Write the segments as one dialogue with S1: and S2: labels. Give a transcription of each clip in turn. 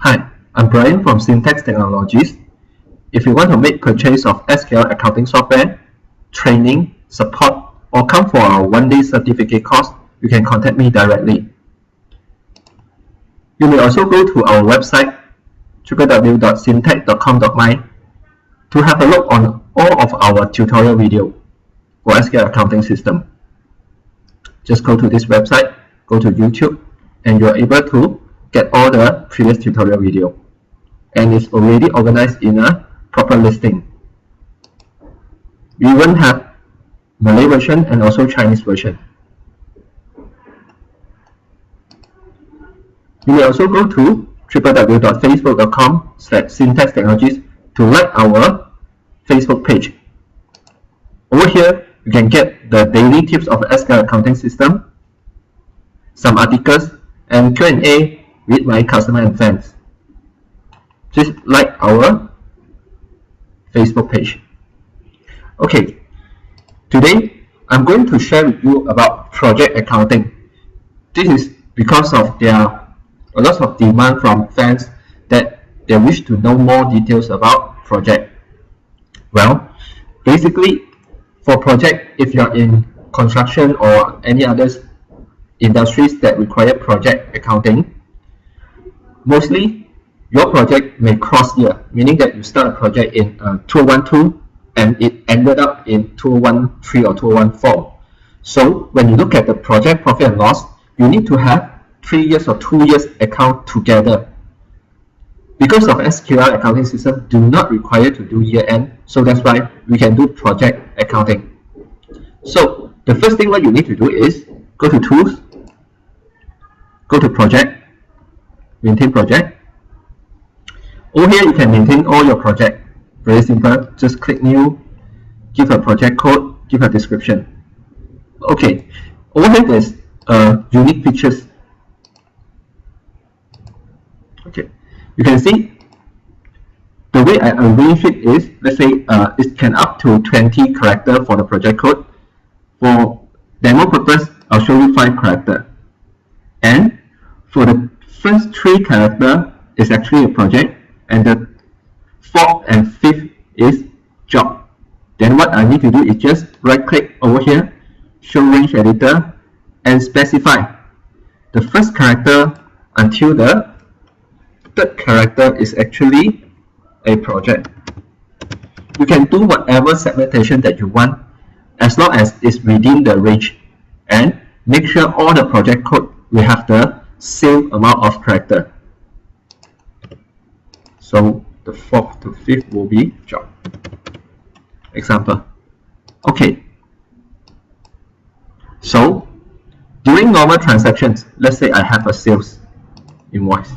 S1: Hi, I'm Brian from Syntax Technologies. If you want to make purchase of SQL accounting software, training, support, or come for our one-day certificate course, you can contact me directly. You may also go to our website www.syntax.com.my to have a look on all of our tutorial video for SQL accounting system. Just go to this website, go to YouTube, and you're able to get all the previous tutorial video. And it's already organized in a proper listing. We even have Malay version and also Chinese version. You may also go to www.facebook.com/syntaxtechnologies to like our Facebook page. Over here, you can get the daily tips of SQL accounting system, some articles, and Q&A with my customer and fans. Just like our Facebook page. Okay, today I'm going to share with you about project accounting. This is because of there are a lot of demand from fans that they wish to know more details about project. Well, basically for project, if you're in construction or any other industries that require project accounting, mostly your project may cross year, meaning that you start a project in 2012 and it ended up in 2013 or 2014. So when you look at the project profit and loss, you need to have 3 years or 2 years account together. Because of SQL accounting system do not require to do year end, so that's why we can do project accounting. So the first thing what you need to do is go to tools, go to project, maintain project. Over here you can maintain all your project. Very simple, just click new, give a project code, give a description. Okay, over here there's unique features. Okay, you can see the way I arrange it is, let's say it can up to 20 character for the project code. For demo purpose, I'll show you 5 character. And for the first 3 character is actually a project, and the 4th and 5th is job. Then what I need to do is just right click over here, show range editor, and specify the first character until the 3rd character is actually a project. You can do whatever segmentation that you want as long as it's within the range, and make sure all the project code will have the same amount of character. So the 4th to 5th will be job. Example. Okay. So during normal transactions, let's say I have a sales invoice.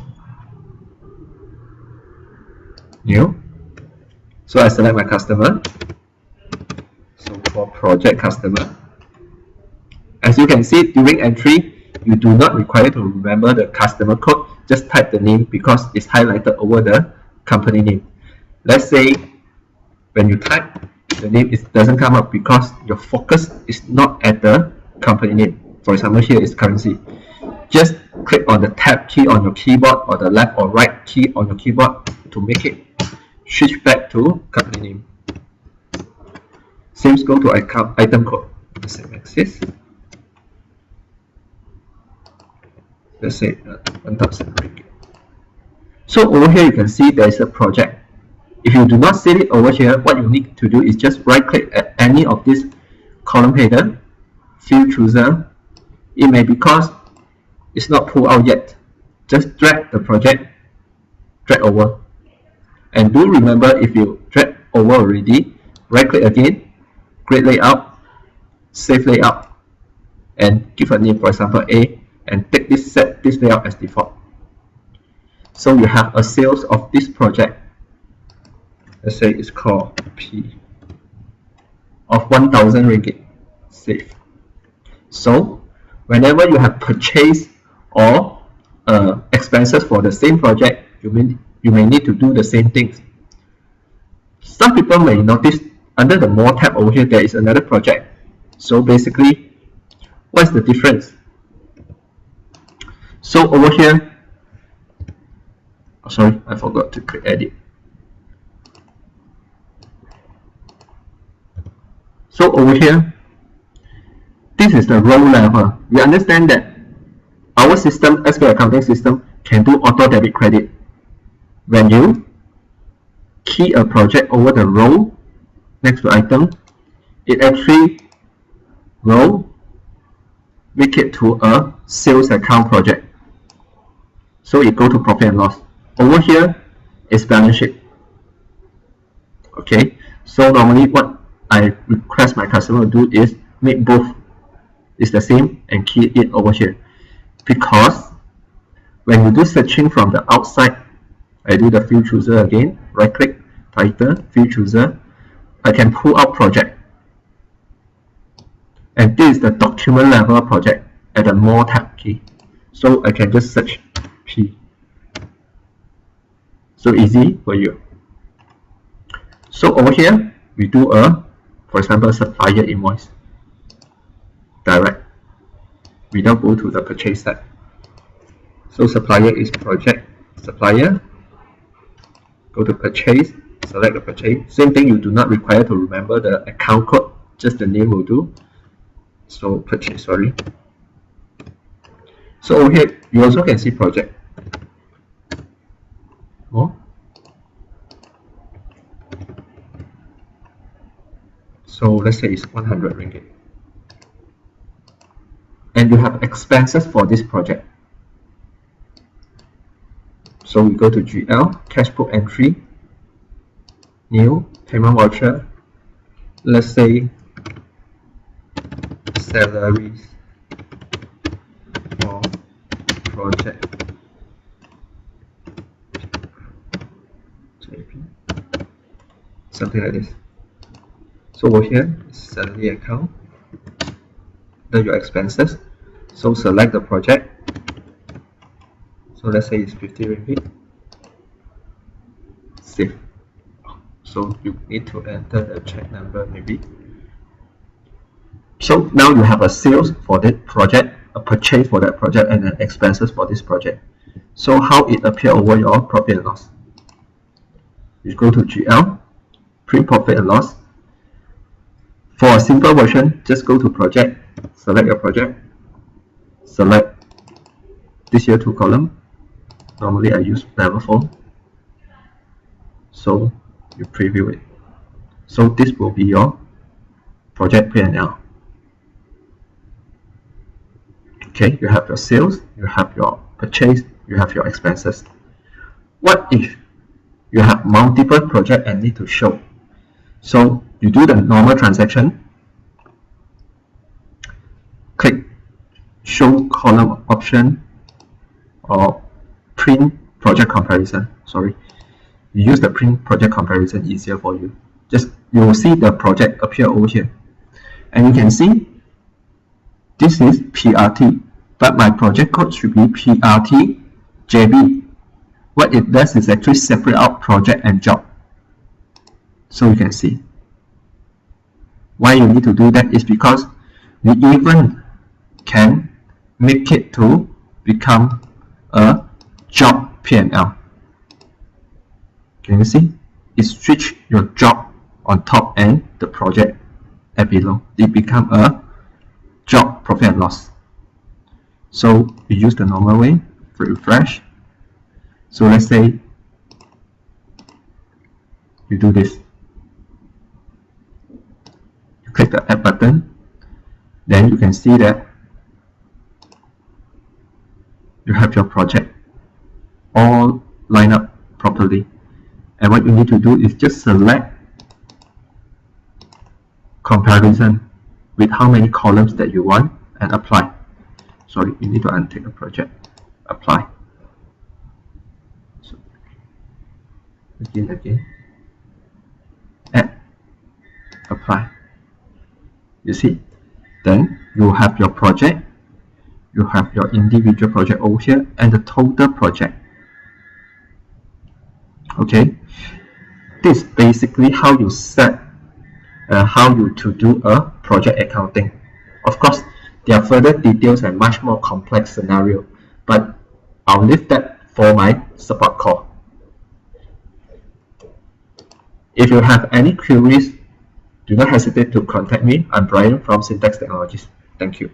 S1: New. So I select my customer. So for project customer. As you can see, during entry, you do not require to remember the customer code. Just type the name because it's highlighted over the company name. Let's say when you type the name, it doesn't come up because your focus is not at the company name. For example, here is currency. Just click on the tab key on your keyboard or the left or right key on your keyboard to make it switch back to company name. Same go to item code. Same axis. Let's say 1,000 ringgit. So over here you can see there is a project. If you do not see it over here, what you need to do is just right click at any of this column header, field chooser. It may be because it's not pulled out yet. Just drag the project, drag over. And do remember, if you drag over already, right click again, create layout, save layout, and give a name, for example A, and take this set this layout as default. So you have a sales of this project. Let's say it's called P of 1,000 ringgit. Save. So whenever you have purchase or expenses for the same project, you may need to do the same things. Some people may notice under the More tab over here there is another project. So basically, what's the difference? So over here, Oh, sorry, I forgot to click edit. So over here, this is the role level. We understand that our system, SQL accounting system, can do auto debit credit. When you key a project over the row next to item, it actually will make it to a sales account project. So it go to profit and loss. Over here is balance sheet. Okay, so normally what I request my customer to do is make both is the same and key it over here, because when you do searching from the outside, I do the field chooser again, right click, title, field chooser, I can pull out project, and this is the document level project at the more tab key, so I can just search P. So easy for you. So over here we do a, for example, supplier invoice direct without go to the purchase tab. So supplier is project supplier, go to purchase, select the purchase. Same thing, you do not require to remember the account code, just the name will do. So purchase, sorry. So over here you also can see project. Oh. So let's say it's 100 ringgit. And you have expenses for this project. So we go to GL, cash book entry, new, payment voucher, let's say salaries for project JP, something like this. So over here, salary account, then your expenses. So select the project. So let's say it's 50 ringgit. Save. So you need to enter the check number maybe. So now you have a sales for that project, a purchase for that project, and an expenses for this project. So how it appear over your profit and loss? You go to GL, print profit and loss. For a simple version, just go to project, select your project, select this here 2 column. Normally I use level 4. So you preview it. So this will be your project P&L. Okay, you have your sales, you have your purchase, you have your expenses. What if you have multiple projects and need to show? So you do the normal transaction, click show column option or print project comparison. Sorry, you use the print project comparison, easier for you. Just you will see the project appear over here, and you can see this is PRT, but my project code should be PRT JB. What it does is actually separate out project and job. So you can see why you need to do that is because we even can make it to become a job P&L. Can you see? It switch your job on top and the project at below. It become a job profit and loss. So we use the normal way, refresh. So let's say you do this. You click the add button, then you can see that you have your project all lined up properly. And what you need to do is just select comparison with how many columns that you want and apply. Sorry, you need to untick the project. Apply. So, again. Add. Apply. You see? Then you have your project. You have your individual project over here and the total project. Okay, this is basically how you set how you to do a project accounting. Of course, there are further details and much more complex scenario, but I'll leave that for my support call. If you have any queries, do not hesitate to contact me. I'm Brian from Syntax Technologies. Thank you.